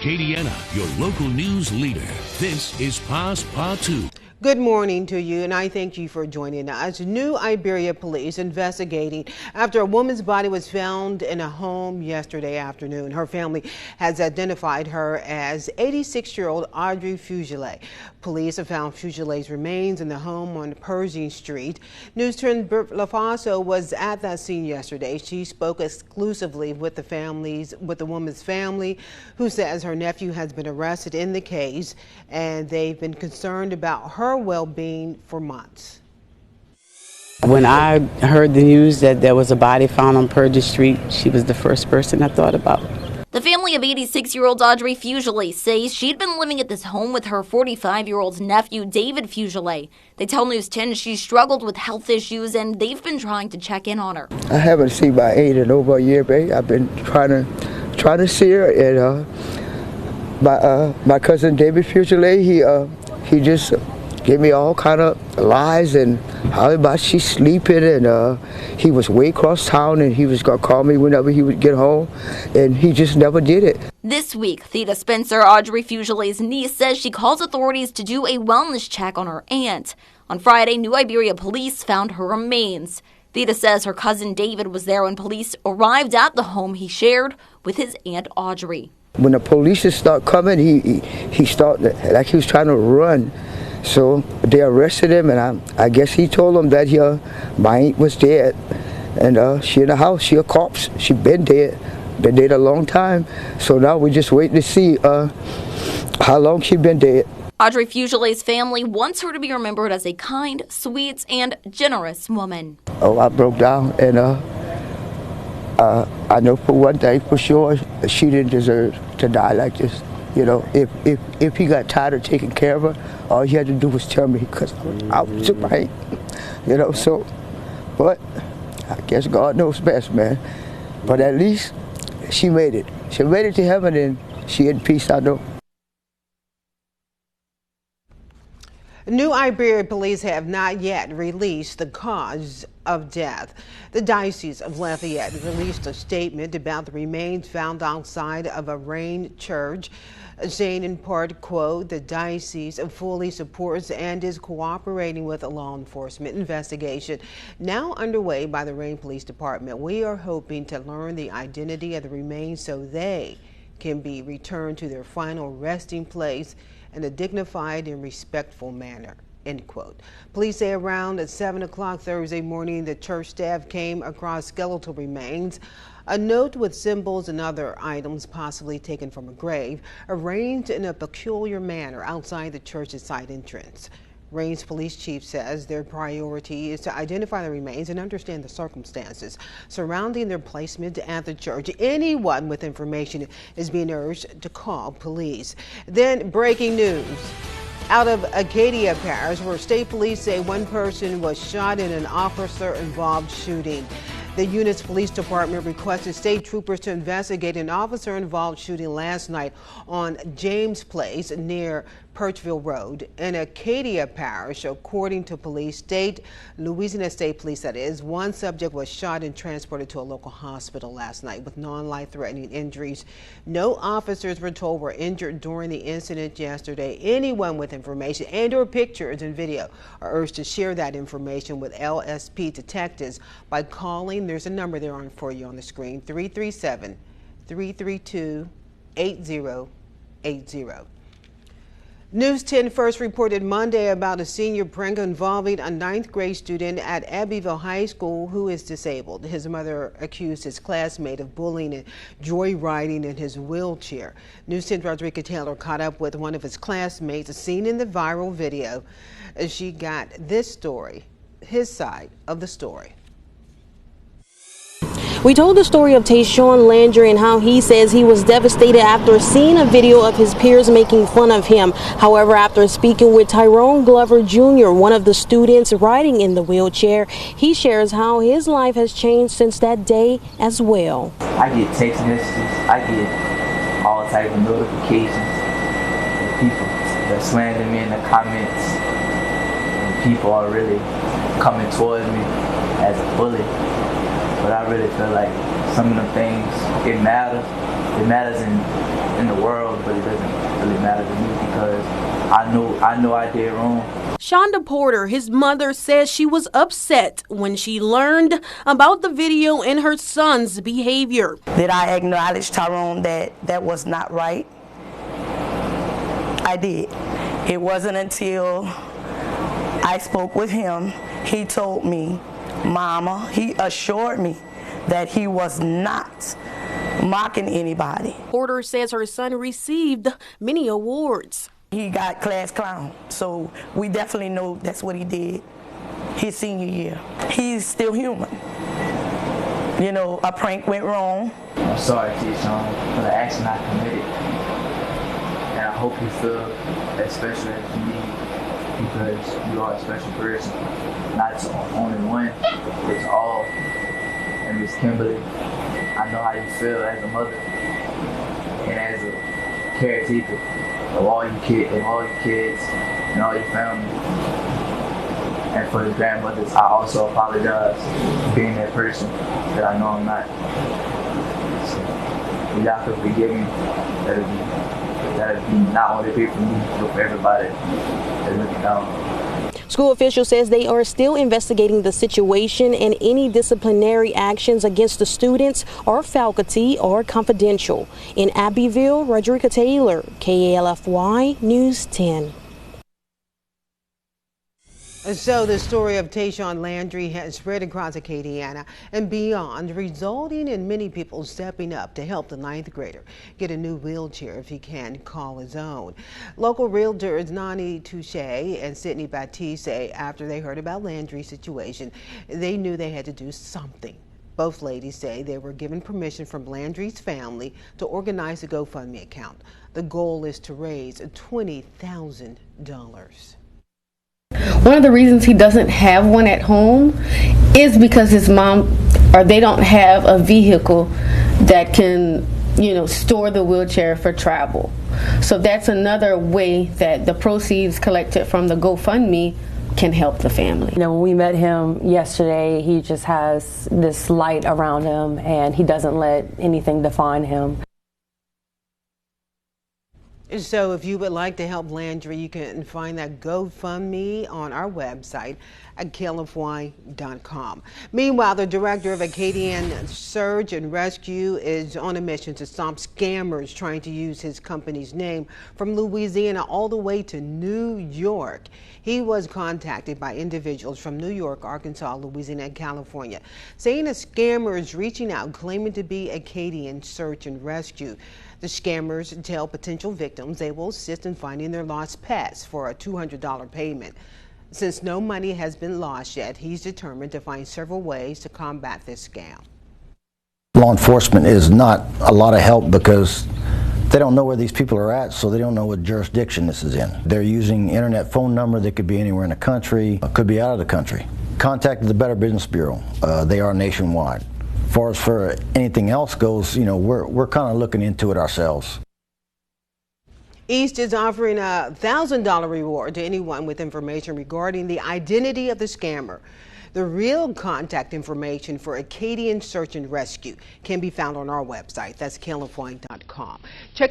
Acadiana, your local news leader. This is Passe Partout. Good morning to you, and I thank you for joining us. New Iberia police investigating after a woman's body was found in a home yesterday afternoon. Her family has identified her as 86-year-old Audrey Fugile. Police have found Fugile's remains in the home on Pershing Street. News 10 LaFaso was at that scene yesterday. She spoke exclusively with the woman's family, who says her nephew has been arrested in the case, and they've been concerned about her well-being for months. When I heard the news that there was a body found on Pershing Street, she was the first person I thought about. The family of 86-year-old Audrey Fugile says she'd been living at this home with her 45-year-old nephew, David Fugile. They tell News 10 she struggled with health issues, and they've been trying to check in on her. I haven't seen my aunt in over a year, babe. I've been trying to see her, and my cousin David Fugile, he just gave me all kind of lies and how about she's sleeping, and he was way across town and he was gonna call me whenever he would get home, and he just never did it. This week, Theda Spencer, Audrey Fugile's niece, says she calls authorities to do a wellness check on her aunt. On Friday, New Iberia police found her remains. Theda says her cousin David was there when police arrived at the home he shared with his aunt Audrey. When the police start coming, he started like he was trying to run. So they arrested him, and I guess he told them that my aunt was dead, and she in the house, she a corpse, she been dead a long time. So now we just waiting to see how long she been dead. Audrey Fugile's family wants her to be remembered as a kind, sweet, and generous woman. Oh, I broke down, and I know for one thing for sure, she didn't deserve to die like this. You know, if he got tired of taking care of her, all he had to do was tell me, because I was right. You know, so, but I guess God knows best, man. But at least she made it. She made it to heaven, and she in peace, I know. New Iberia police have not yet released the cause of death. The Diocese of Lafayette released a statement about the remains found outside of a Rain church, saying in part, quote, "The diocese fully supports and is cooperating with a law enforcement investigation now underway by the Rain Police Department. We are hoping to learn the identity of the remains so they can be returned to their final resting place in a dignified and respectful manner," end quote. Police say around at 7 o'clock Thursday morning, the church staff came across skeletal remains, a note with symbols and other items possibly taken from a grave, arranged in a peculiar manner outside the church's side entrance. Rain's police chief says their priority is to identify the remains and understand the circumstances surrounding their placement at the church. Anyone with information is being urged to call police. Then breaking news out of Acadia Parish, where state police say one person was shot in an officer-involved shooting. The unit's police department requested state troopers to investigate an officer-involved shooting last night on James Place near Perchville Road in Acadia Parish. According to Louisiana State Police, that is, one subject was shot and transported to a local hospital last night with non-life-threatening injuries. No officers were told were injured during the incident yesterday. Anyone with information and or pictures and video are urged to share that information with LSP detectives by calling. There's a number there for you on the screen, 337-332-8080. News 10 first reported Monday about a senior prank involving a 9th grade student at Abbeville High School who is disabled. His mother accused his classmate of bullying and joyriding in his wheelchair. News 10 Rodriguez Taylor caught up with one of his classmates seen in the viral video. She got this story, his side of the story. We told the story of Tayshawn Landry and how he says he was devastated after seeing a video of his peers making fun of him. However, after speaking with Tyrone Glover Jr., one of the students riding in the wheelchair, he shares how his life has changed since that day as well. I get text messages, I get all types of notifications, people that slander me in the comments, and people are really coming towards me as a bully. But I really feel like some of the things, it matters. It matters in the world but it doesn't really matter to me because I know I did wrong. Shonda Porter, his mother, says she was upset when she learned about the video and her son's behavior. Did I acknowledge Tyrone that was not right? I did. It wasn't until I spoke with him, he told me, Mama, he assured me that he was not mocking anybody. Porter says her son received many awards. He got class clown, so we definitely know that's what he did his senior year. He's still human. You know, a prank went wrong. I'm sorry, T-Sean, for the action I committed. And I hope you feel as special as me because you are a special person. Not to only one, but to all. And Miss Kimberly, I know how you feel as a mother and as a caretaker of all your kids and all your family. And for the grandmothers, I also apologize for being that person that I know I'm not. So if y'all could forgive me, that'd be not only big for me, but for everybody that's looking down. School officials says they are still investigating the situation and any disciplinary actions against the students or faculty are confidential. In Abbeville, Rodrika Taylor, KALFY News 10. So the story of Tayshawn Landry has spread across Acadiana and beyond, resulting in many people stepping up to help the 9th grader get a new wheelchair if he can call his own. Local realtors Nani Touche and Sydney Baptiste say after they heard about Landry's situation, they knew they had to do something. Both ladies say they were given permission from Landry's family to organize a GoFundMe account. The goal is to raise $20,000. One of the reasons he doesn't have one at home is because his mom, or they don't have a vehicle that can, store the wheelchair for travel. So that's another way that the proceeds collected from the GoFundMe can help the family. When we met him yesterday, he just has this light around him and he doesn't let anything define him. So if you would like to help Landry, you can find that GoFundMe on our website at KLFY.com. Meanwhile, the director of Acadian Search and Rescue is on a mission to stop scammers trying to use his company's name from Louisiana all the way to New York. He was contacted by individuals from New York, Arkansas, Louisiana, and California, saying a scammer is reaching out claiming to be Acadian Search and Rescue. The scammers tell potential victims they will assist in finding their lost pets for a $200 payment. Since no money has been lost yet, he's determined to find several ways to combat this scam. Law enforcement is not a lot of help because they don't know where these people are at, so they don't know what jurisdiction this is in. They're using internet phone number that could be anywhere in the country, could be out of the country. Contacted the Better Business Bureau. They are nationwide. As far as for anything else goes, we're kind of looking into it ourselves. East is offering a $1,000 reward to anyone with information regarding the identity of the scammer. The real contact information for Acadian Search and Rescue can be found on our website. That's KLFY.com. Check it